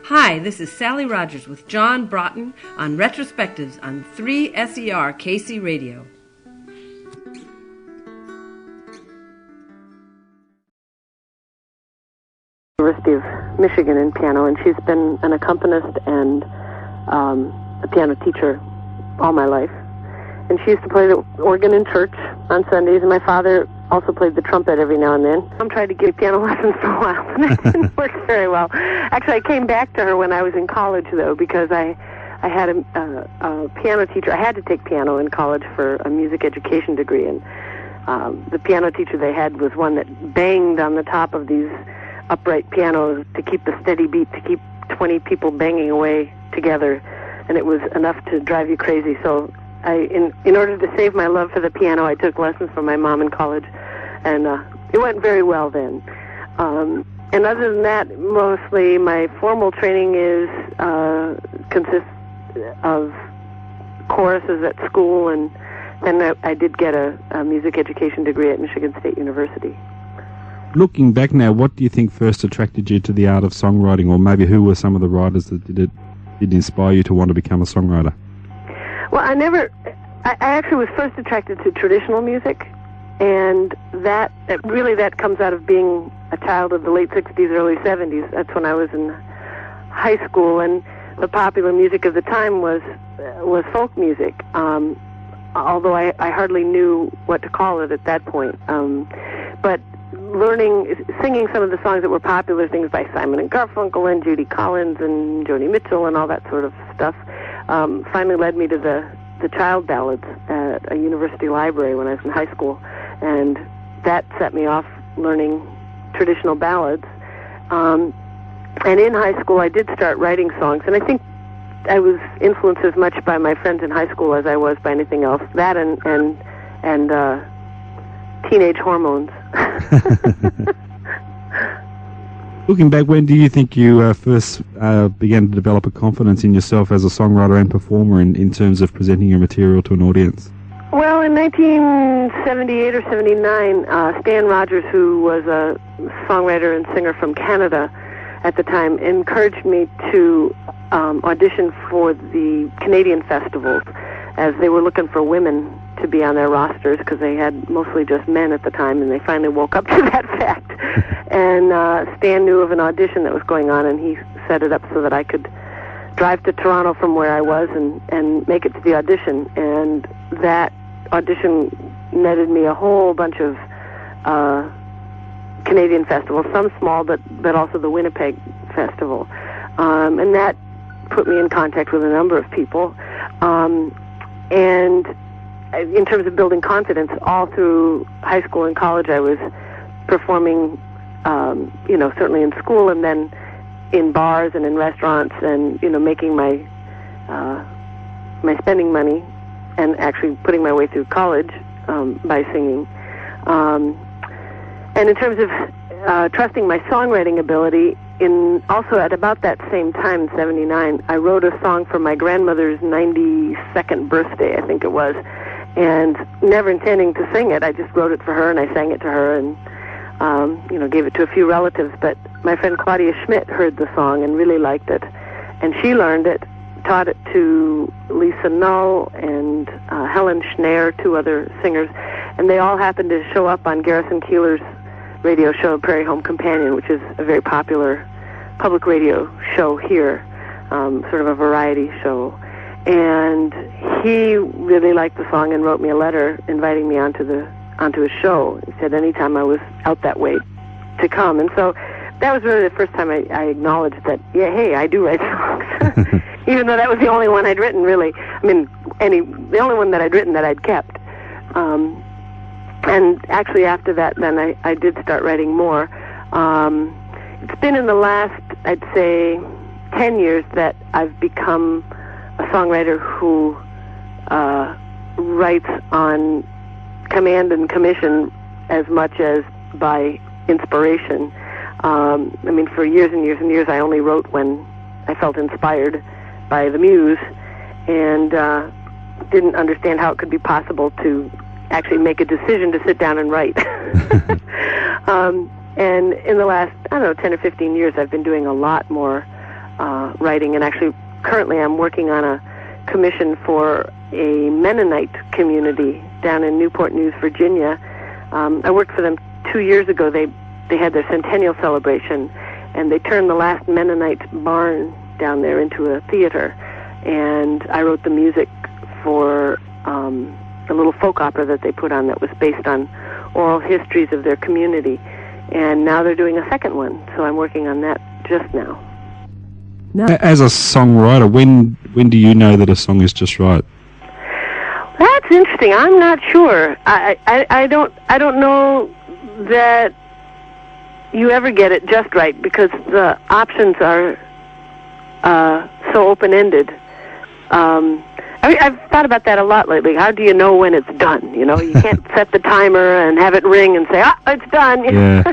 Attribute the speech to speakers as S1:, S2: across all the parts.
S1: Hi, this is Sally Rogers with John Broughton on Retrospectives on 3SER KC Radio.
S2: University of Michigan in piano, and she's been an accompanist and a piano teacher all my life. And she used to play the organ in church on Sundays, and my father also played the trumpet every now and then. I'm trying to give piano lessons for a while, and it didn't work very well. Actually, I came back to her when I was in college, though, because I had a piano teacher. I had to take piano in college for a music education degree, and the piano teacher they had was one that banged on the top of these upright pianos to keep the steady beat, to keep 20 people banging away together, and it was enough to drive you crazy. So in order to save my love for the piano, I took lessons from my mom in college, and it went very well then. And other than that, mostly my formal training consists of choruses at school, and then I did get a music education degree at Michigan State University.
S3: Looking back now, what do you think first attracted you to the art of songwriting, or maybe who were some of the writers that did inspire you to want to become a songwriter?
S2: Well, I actually was first attracted to traditional music, and that comes out of being a child of the late 60s, early 70s. That's when I was in high school, and the popular music of the time was folk music, although I hardly knew what to call it at that point. But singing some of the songs that were popular, things by Simon and Garfunkel and Judy Collins and Joni Mitchell and all that sort of stuff, finally led me to the child ballads at a university library when I was in high school, and that set me off learning traditional ballads. And in high school, I did start writing songs, and I think I was influenced as much by my friends in high school as I was by anything else. That and teenage hormones.
S3: Looking back, when do you think you first began to develop a confidence in yourself as a songwriter and performer in terms of presenting your material to an audience?
S2: Well, in 1978 or 79, Stan Rogers, who was a songwriter and singer from Canada at the time, encouraged me to audition for the Canadian festivals, as they were looking for women to be on their rosters, because they had mostly just men at the time, and they finally woke up to that fact. And Stan knew of an audition that was going on, and he set it up so that I could drive to Toronto from where I was and make it to the audition. And that audition netted me a whole bunch of Canadian festivals, some small, but also the Winnipeg Festival. And that put me in contact with a number of people. And in terms of building confidence, all through high school and college, I was performing, certainly in school, and then in bars and in restaurants, and making my spending money, and actually putting my way through college by singing. And in terms of trusting my songwriting ability, also at about that same time, in 79, I wrote a song for my grandmother's 92nd birthday, I think it was. And never intending to sing it, I just wrote it for her, and I sang it to her, and gave it to a few relatives. But my friend Claudia Schmidt heard the song and really liked it, and she learned it, taught it to Lisa Null and Helen Schneer, two other singers, and they all happened to show up on Garrison Keillor's radio show, Prairie Home Companion, which is a very popular public radio show here, sort of a variety show. And he really liked the song and wrote me a letter inviting me onto his show. He said anytime I was out that way to come. And so that was really the first time I acknowledged that, hey, I do write songs. Even though that was the only one I'd written, really. I mean, the only one that I'd written that I'd kept. And actually after that, then I did start writing more. It's been in the last, I'd say, 10 years that I've become a songwriter who writes on command and commission as much as by inspiration. For years and years and years, I only wrote when I felt inspired by the muse, and didn't understand how it could be possible to actually make a decision to sit down and write. And in the last, 10 or 15 years, I've been doing a lot more writing. And actually, currently I'm working on a commission for a Mennonite community down in Newport News, Virginia. I worked for them 2 years ago. They had their centennial celebration, and they turned the last Mennonite barn down there into a theater. And I wrote the music for a little folk opera that they put on that was based on oral histories of their community. And now they're doing a second one, so I'm working on that just now.
S3: As a songwriter, when do you know that a song is just right?
S2: That's interesting. I'm not sure. I don't know that you ever get it just right, because the options are so open-ended. I've thought about that a lot lately. How do you know when it's done? You know, you can't set the timer and have it ring and say, it's done.
S3: Yeah.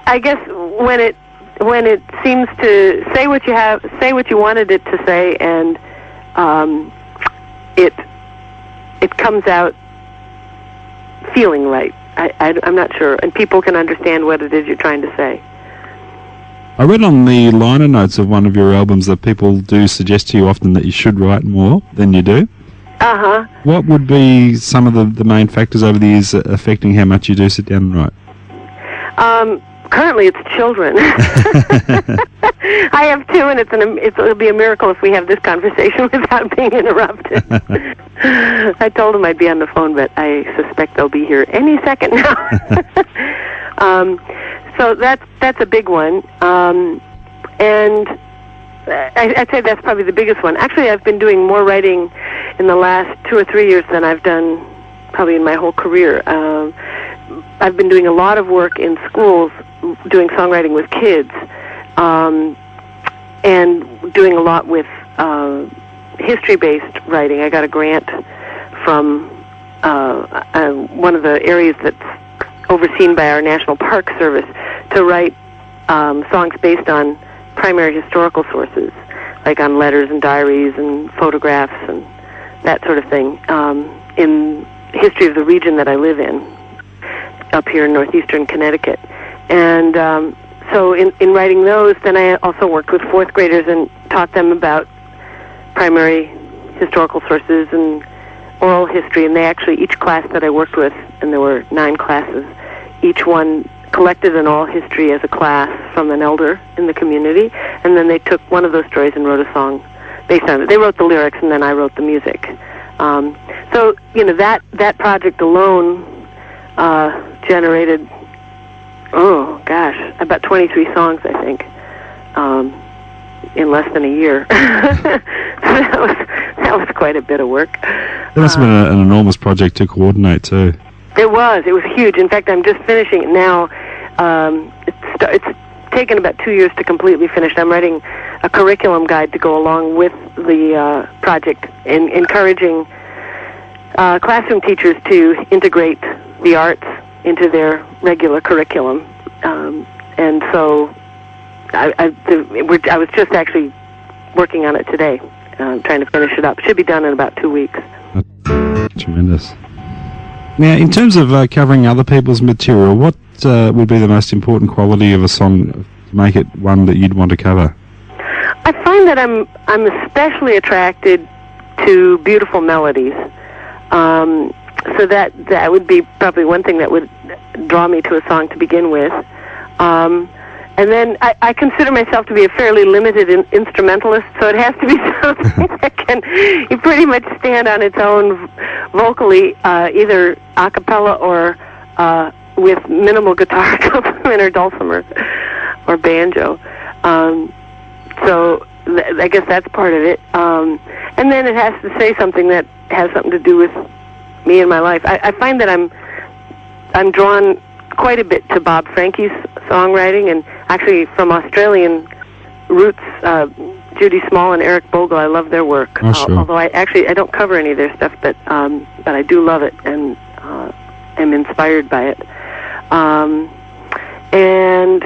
S2: I guess when it seems to say what you wanted it to say, and it comes out feeling right. I'm not sure, and people can understand what it is you're trying to say.
S3: I read on the liner notes of one of your albums that people do suggest to you often that you should write more than you do.
S2: Uh-huh.
S3: What would be some of the main factors over the years affecting how much you do sit down and write?
S2: Currently, it's children. I have two, and it'll be a miracle if we have this conversation without being interrupted. I told them I'd be on the phone, but I suspect they'll be here any second now. So that's a big one, and I'd say that's probably the biggest one. Actually, I've been doing more writing in the last 2 or 3 years than I've done probably in my whole career. I've been doing a lot of work in schools, doing songwriting with kids, and doing a lot with history-based writing. I got a grant from one of the areas that's overseen by our National Park Service to write songs based on primary historical sources, like on letters and diaries and photographs and that sort of thing, in history of the region that I live in, up here in northeastern Connecticut. And so in writing those, then I also worked with fourth graders and taught them about primary historical sources and oral history. And they actually, each class that I worked with, and there were 9 classes, each one collected an oral history as a class from an elder in the community, and then they took one of those stories and wrote a song based on it. They wrote the lyrics, and then I wrote the music. So, you know, that project alone generated, about 23 songs, I think, in less than a year. So that was quite a bit of work.
S3: That must have been an enormous project to coordinate, too.
S2: It was huge. In fact, I'm just finishing it now. It's taken about 2 years to completely finish. I'm writing a curriculum guide to go along with the project, and encouraging classroom teachers to integrate the arts into their regular curriculum. And so I was just actually working on it today, trying to finish it up. It should be done in about 2 weeks.
S3: That's tremendous. Now, in terms of covering other people's material, what would be the most important quality of a song to make it one that you'd want to cover?
S2: I find that I'm especially attracted to beautiful melodies. So that would be probably one thing that would draw me to a song to begin with. And then I consider myself to be a fairly limited instrumentalist, so it has to be something that can pretty much stand on its own vocally, either a cappella or with minimal guitar accompaniment or dulcimer or banjo. So I guess that's part of it. And then it has to say something that has something to do with me and my life. I find that I'm drawn quite a bit to Bob Frankie's songwriting, and actually from Australian roots, Judy Small and Eric Bogle. I love their work.
S3: Oh, sure.
S2: Although I don't cover any of their stuff, but I do love it and am inspired by it. And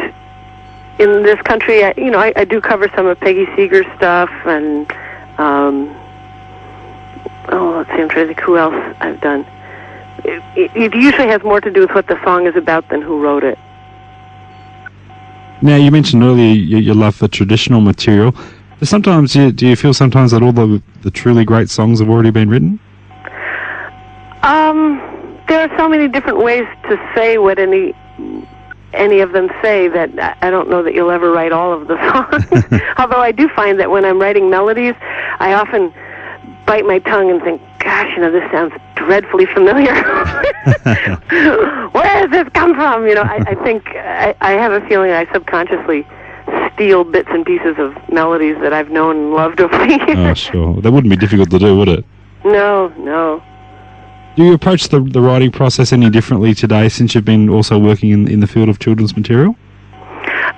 S2: in this country, I do cover some of Peggy Seeger's stuff, and let's see, I'm trying to think who else I've done. It usually has more to do with what the song is about than who wrote it.
S3: Now, you mentioned earlier your love for traditional material. But sometimes, do you feel sometimes that all the truly great songs have already been written?
S2: There are so many different ways to say what any of them say that I don't know that you'll ever write all of the songs. Although I do find that when I'm writing melodies, I often bite my tongue and think, gosh, this sounds dreadfully familiar. Where has this come from? I think I have a feeling I subconsciously steal bits and pieces of melodies that I've known and loved over the years.
S3: Oh, sure. That wouldn't be difficult to do, would it?
S2: No.
S3: Do you approach the writing process any differently today since you've been also working in the field of children's material?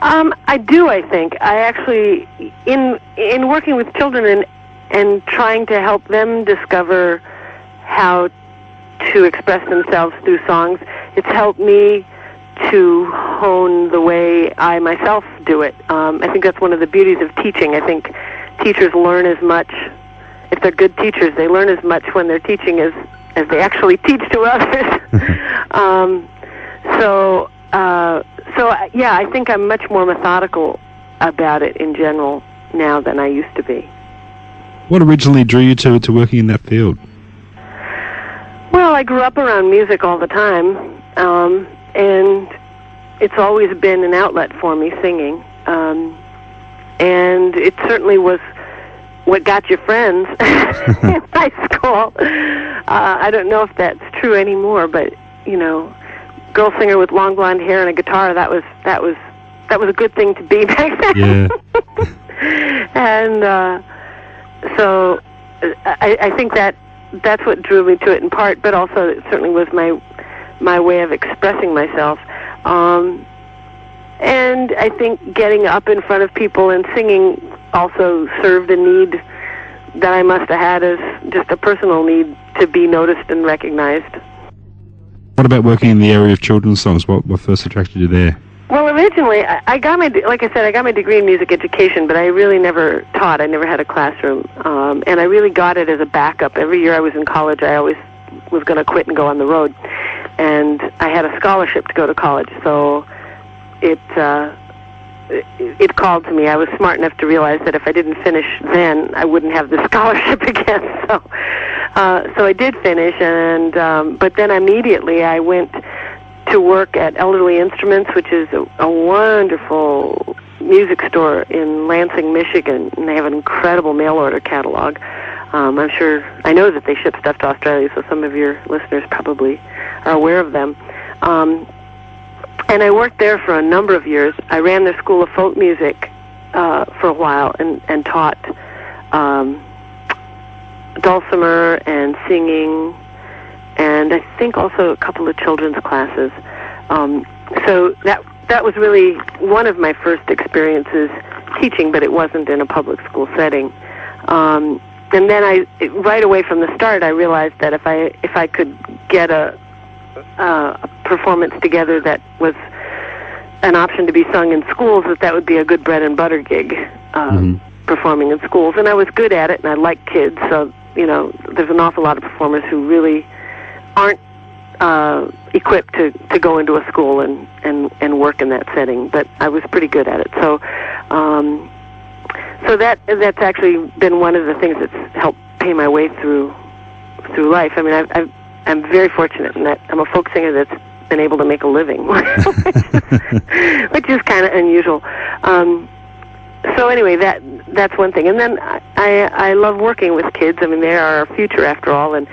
S2: I do, I think. I actually, in working with children and trying to help them discover how to express themselves through songs, it's helped me to hone the way I myself do it. I think that's one of the beauties of teaching. I think teachers learn as much, if they're good teachers, they learn as much when they're teaching as they actually teach to others. Yeah, I think I'm much more methodical about it in general now than I used to be.
S3: What originally drew you to working in that field?
S2: Well, I grew up around music all the time, and it's always been an outlet for me, singing. And it certainly was what got your friends in high school. I don't know if that's true anymore, but girl singer with long blonde hair and a guitar, that was a good thing to be back then.
S3: Yeah.
S2: And so I think that's what drew me to it in part, but also it certainly was my way of expressing myself. And I think getting up in front of people and singing also served a need that I must have had as just a personal need to be noticed and recognized.
S3: What about working in the area of children's songs? What first attracted you there?
S2: Well, originally, I got my degree in music education, but I really never taught. I never had a classroom, and I really got it as a backup. Every year I was in college, I always was going to quit and go on the road, and I had a scholarship to go to college, so it called to me. I was smart enough to realize that if I didn't finish then, I wouldn't have the scholarship again. So I did finish, and but then immediately I went to work at Elderly Instruments, which is a wonderful music store in Lansing, Michigan, and they have an incredible mail order catalog. I know that they ship stuff to Australia, so some of your listeners probably are aware of them. And I worked there for a number of years. I ran their School of Folk Music for a while and taught dulcimer and singing, and I think also a couple of children's classes. So that was really one of my first experiences teaching, but it wasn't in a public school setting. And then right away from the start, I realized that if I could get a performance together that was an option to be sung in schools, that would be a good bread and butter gig, performing in schools. And I was good at it, and I like kids, so there's an awful lot of performers who really aren't equipped to go into a school and work in that setting, but I was pretty good at it. So that's actually been one of the things that's helped pay my way through life. I mean, I'm very fortunate in that I'm a folk singer that's been able to make a living, which is kind of unusual. So anyway, that's one thing. And then I love working with kids. I mean, they are our future after all. And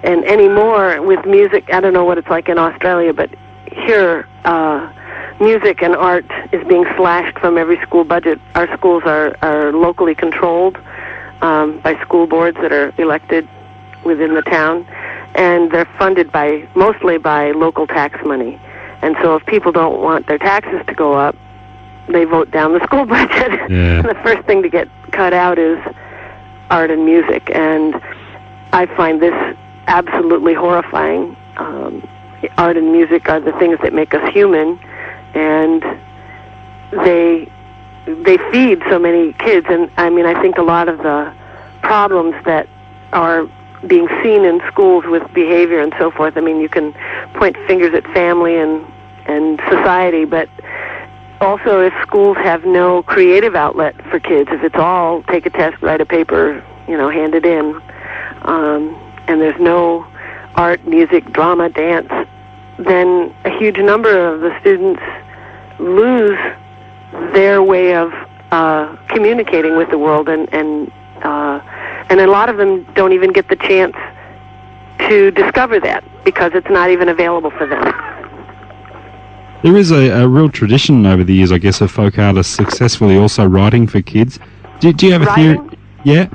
S2: anymore with music, I don't know what it's like in Australia, but here, music and art is being slashed from every school budget. Our schools are locally controlled by school boards that are elected within the town, and they're funded mostly by local tax money. And so if people don't want their taxes to go up, they vote down the school budget.
S3: Yeah.
S2: And the first thing to get cut out is art and music. And I find this absolutely horrifying. Art and music are the things that make us human, and they feed so many kids. And I mean, I think a lot of the problems that are being seen in schools with behavior and so forth, I mean, you can point fingers at family and society, but also, if schools have no creative outlet for kids, if it's all take a test, write a paper, hand it in, and there's no art, music, drama, dance, then a huge number of the students lose their way of communicating with the world, and a lot of them don't even get the chance to discover that because it's not even available for them.
S3: There is a real tradition over the years, I guess, of folk artists successfully also writing for kids. Do you have a theory? Yeah?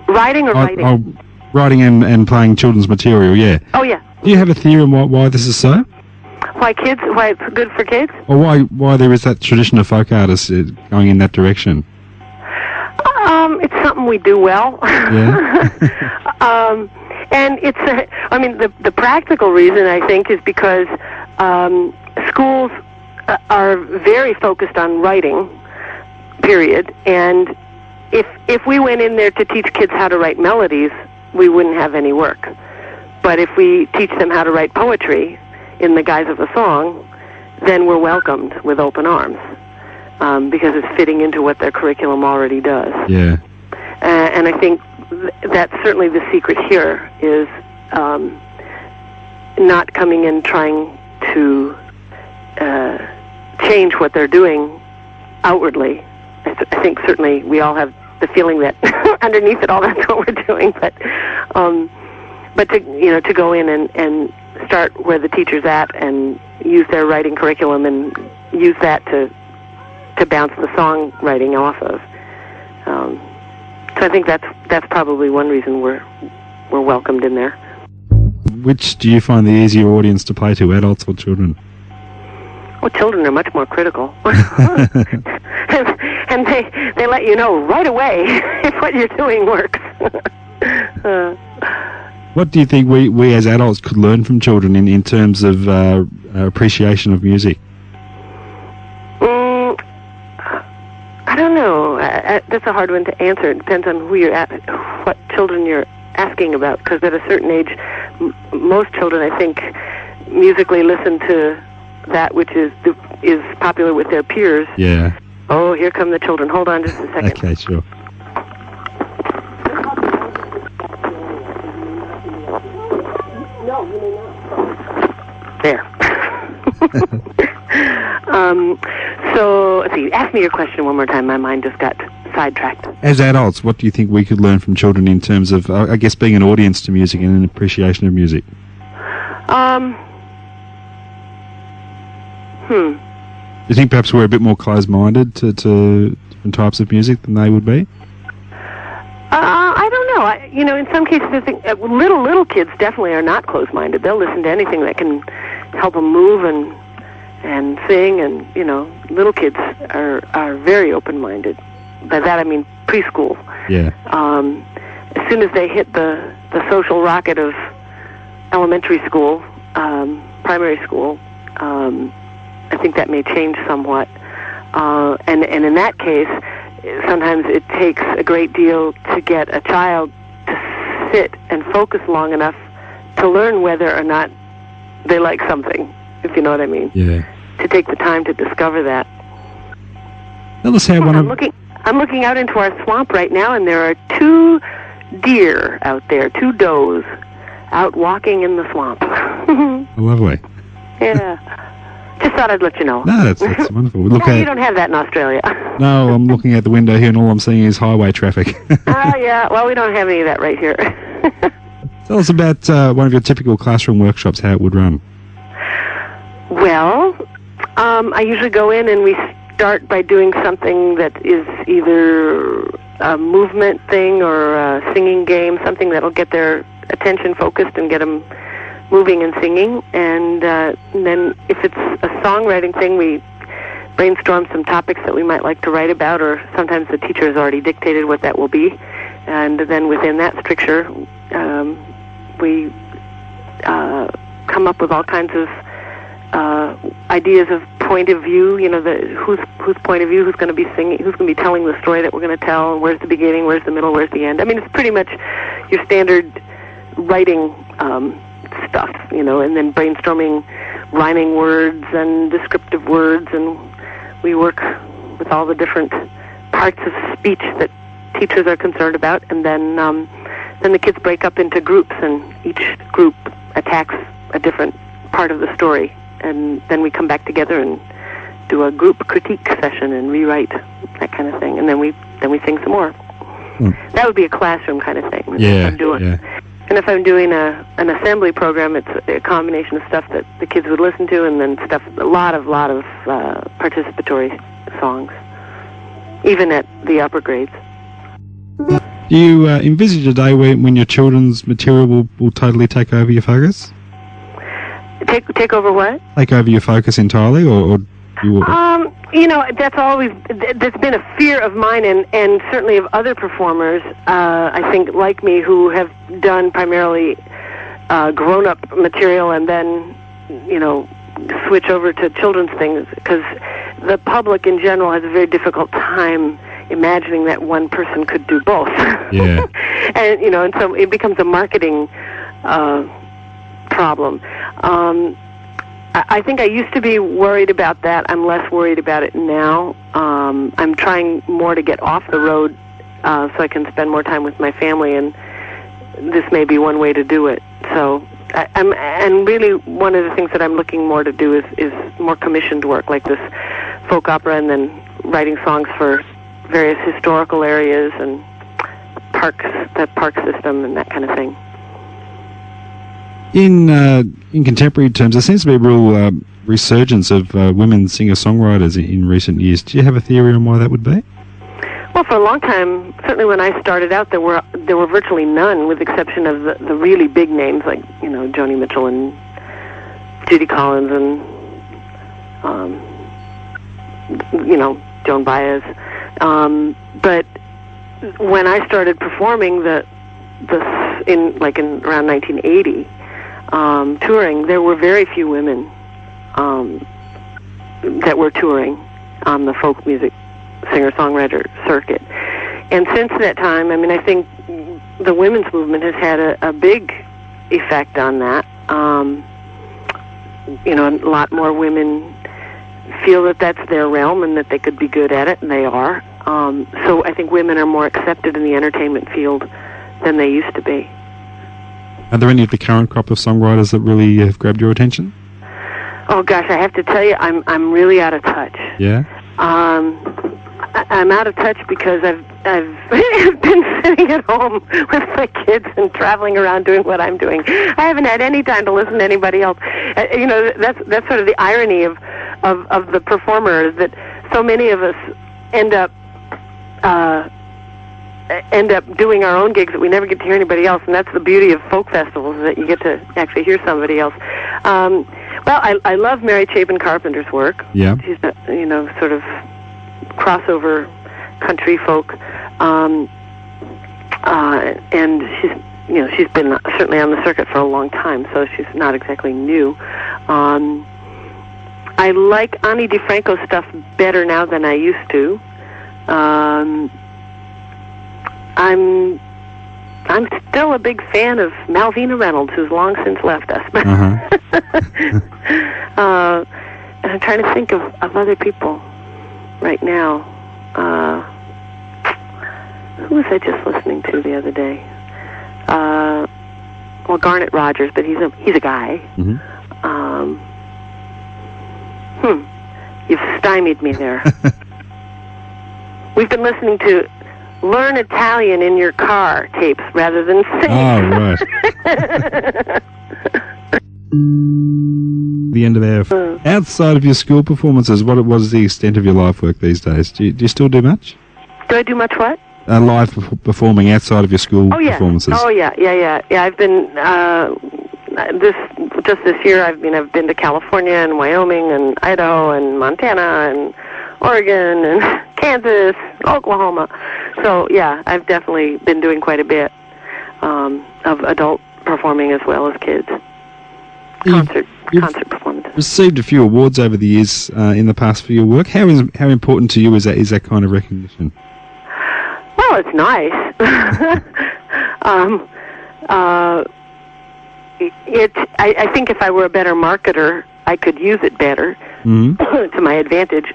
S2: Writing or writing?
S3: Writing and playing children's material, yeah.
S2: Oh, yeah.
S3: Do you have a theory on why this is so?
S2: Why it's good for kids?
S3: Or why there is that tradition of folk artists going in that direction?
S2: It's something we do well.
S3: Yeah.
S2: And it's, the practical reason, I think, is because schools are very focused on writing, period, and if we went in there to teach kids how to write melodies, we wouldn't have any work. But if we teach them how to write poetry in the guise of a song, then we're welcomed with open arms, because it's fitting into what their curriculum already does.
S3: Yeah.
S2: And I think that's certainly the secret here, is not coming in trying to change what they're doing outwardly. I think certainly we all have the feeling that underneath it all that's what we're doing, but to go in and start where the teacher's at and use their writing curriculum and use that to bounce the songwriting off of. So I think that's probably one reason we're welcomed in there.
S3: Which do you find the easier audience to play to, adults or children?
S2: Well, children are much more critical. and they let you know right away if what you're doing works.
S3: What do you think we as adults could learn from children in terms of appreciation of music?
S2: I don't know. That's a hard one to answer. It depends on who you're what children you're asking about, because at a certain age, most children, I think, musically listen to that which is popular with their peers.
S3: Yeah.
S2: Oh, here come the children. Hold on just a second.
S3: Okay, sure.
S2: No, you may not. There. So, let's see. Ask me your question one more time. My mind just got sidetracked.
S3: As adults, what do you think we could learn from children in terms of, I guess, being an audience to music and an appreciation of music? Do you think perhaps we're a bit more closed-minded to different types of music than they would be?
S2: I don't know. In some cases, I think little kids definitely are not closed-minded. They'll listen to anything that can help them move and sing, and little kids are very open-minded. By that I mean preschool.
S3: Yeah.
S2: As soon as they hit the social rocket of elementary school, primary school, I think that may change somewhat. And in that case, sometimes it takes a great deal to get a child to sit and focus long enough to learn whether or not they like something, if you know what I mean.
S3: Yeah.
S2: To take the time to discover that.
S3: Tell us how
S2: I'm looking out into our swamp right now, and there are 2 deer out there, 2 does, out walking in the swamp.
S3: Lovely.
S2: Yeah. Just thought I'd let you know.
S3: No, that's wonderful.
S2: You don't have that in Australia.
S3: No, I'm looking out the window here, and all I'm seeing is highway traffic.
S2: Oh, yeah. Well, we don't have any of that right here.
S3: Tell us about one of your typical classroom workshops, how it would run.
S2: Well, I usually go in and we start by doing something that is either a movement thing or a singing game, something that'll get their attention focused and get them moving and singing. And then if it's a songwriting thing, we brainstorm some topics that we might like to write about, or sometimes the teacher has already dictated what that will be. And then within that stricture, we come up with all kinds of ideas of point of view, whose point of view, who's going to be singing, who's going to be telling the story that we're going to tell, and where's the beginning, where's the middle, where's the end. I mean, it's pretty much your standard writing stuff, and then brainstorming rhyming words and descriptive words and we work with all the different parts of speech that teachers are concerned about, and then the kids break up into groups, and each group attacks a different part of the story, and then we come back together and do a group critique session and rewrite that kind of thing, and then we sing some more. That would be a classroom kind of thing.
S3: Yeah,
S2: I'm doing.
S3: yeah.
S2: And if I'm doing an assembly program, it's a combination of stuff that the kids would listen to, and then a lot of participatory songs, even at the upper grades.
S3: Do you envisage a day when your children's material will totally take over your focus?
S2: Take over what?
S3: Take over your focus entirely, or you will?
S2: That's been a fear of mine, and certainly of other performers, I think, like me, who have done primarily grown-up material and then, switch over to children's things, because the public in general has a very difficult time imagining that one person could do both.
S3: Yeah.
S2: and so it becomes a marketing problem. I think I used to be worried about that. I'm less worried about it now. I'm trying more to get off the road so I can spend more time with my family, and this may be one way to do it. So, and really one of the things that I'm looking more to do is more commissioned work, like this folk opera, and then writing songs for various historical areas and parks, that park system and that kind of thing.
S3: In contemporary terms, there seems to be a real resurgence of women singer-songwriters in recent years. Do you have a theory on why that would be?
S2: Well, for a long time, certainly when I started out, there were virtually none, with the exception of the really big names like Joni Mitchell and Judy Collins and Joan Baez. But when I started performing in around 1980. Touring, there were very few women that were touring on the folk music singer-songwriter circuit. And since that time, I think the women's movement has had a big effect on that. A lot more women feel that that's their realm and that they could be good at it, and they are. So I think women are more accepted in the entertainment field than they used to be.
S3: Are there any of the current crop of songwriters that really have grabbed your attention?
S2: Oh gosh, I have to tell you, I'm really out of touch.
S3: Yeah.
S2: I'm out of touch because I've been sitting at home with my kids and traveling around doing what I'm doing. I haven't had any time to listen to anybody else. That's sort of the irony of the performer, is that so many of us end up doing our own gigs that we never get to hear anybody else, and that's the beauty of folk festivals, that you get to actually hear somebody else. I love Mary Chapin Carpenter's work.
S3: Yeah.
S2: She's sort of crossover country folk, and she's been certainly on the circuit for a long time, so she's not exactly new. I like Ani DiFranco's stuff better now than I used to. I'm still a big fan of Malvina Reynolds, who's long since left us. And I'm trying to think of other people right now. Who was I just listening to the other day? Garnet Rogers, but he's a guy.
S3: Mm-hmm.
S2: You've stymied me there. We've been listening to Learn Italian in Your Car tapes rather than sing.
S3: Oh, right. The end of our... Outside of your school performances, what was the extent of your life work these days? Do you still do much?
S2: Do I do much what?
S3: Live performing outside of your school performances.
S2: Oh, yeah. I've been... this year, I've been to California and Wyoming and Idaho and Montana and Oregon and Kansas, Oklahoma. So, yeah, I've definitely been doing quite a bit of adult performing as well as kids. Concert performances.
S3: Received a few awards over the years in the past for your work. How important to you is that kind of recognition?
S2: Well, it's nice. I think if I were a better marketer, I could use it better to my advantage.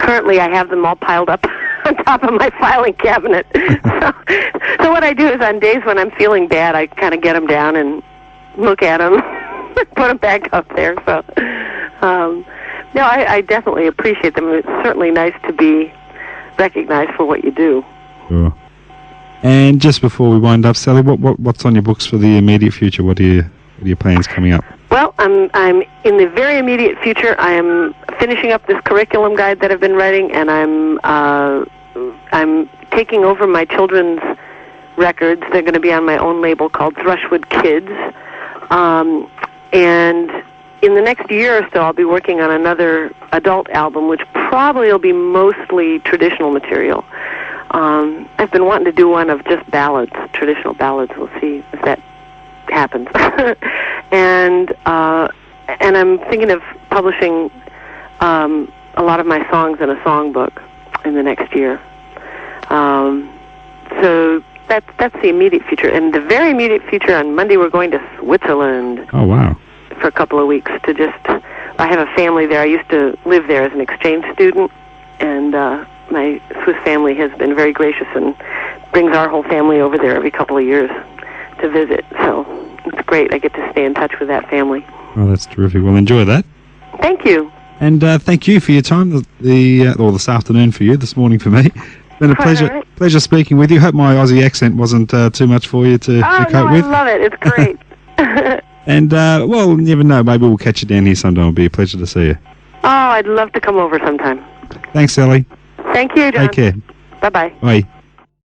S2: currently I have them all piled up on top of my filing cabinet. So what I do is on days when I'm feeling bad, I kind of get them down and look at them, put them back up there. So, no, I definitely appreciate them. It's certainly nice to be recognized for what you do.
S3: Sure. And just before we wind up, Sally, what's on your books for the immediate future? What are your plans coming up?
S2: Well, I'm in the very immediate future. I am finishing up this curriculum guide that I've been writing, and I'm taking over my children's records. They're going to be on my own label called Thrushwood Kids, and in the next year or so, I'll be working on another adult album, which probably will be mostly traditional material. I've been wanting to do one of just ballads, traditional ballads. We'll see if that happens. And I'm thinking of publishing a lot of my songs in a songbook in the next year. So that's the immediate future. And the very immediate future, on Monday, we're going to Switzerland.
S3: Oh, wow.
S2: For a couple of weeks to I have a family there. I used to live there as an exchange student, and my Swiss family has been very gracious and brings our whole family over there every couple of years to visit. So it's great. I get to stay in touch with that family.
S3: Oh, that's terrific. Well, enjoy that.
S2: Thank you.
S3: And thank you for your time, or this afternoon for you, this morning for me. It's been a pleasure speaking with you. Hope my Aussie accent wasn't too much for you to cope with.
S2: I love it. It's great.
S3: And, well, you never know. Maybe we'll catch you down here sometime. It'll be a pleasure to see you.
S2: Oh, I'd love to come over sometime.
S3: Thanks, Sally.
S2: Thank you, John.
S3: Take care.
S2: Bye-bye.
S3: Bye.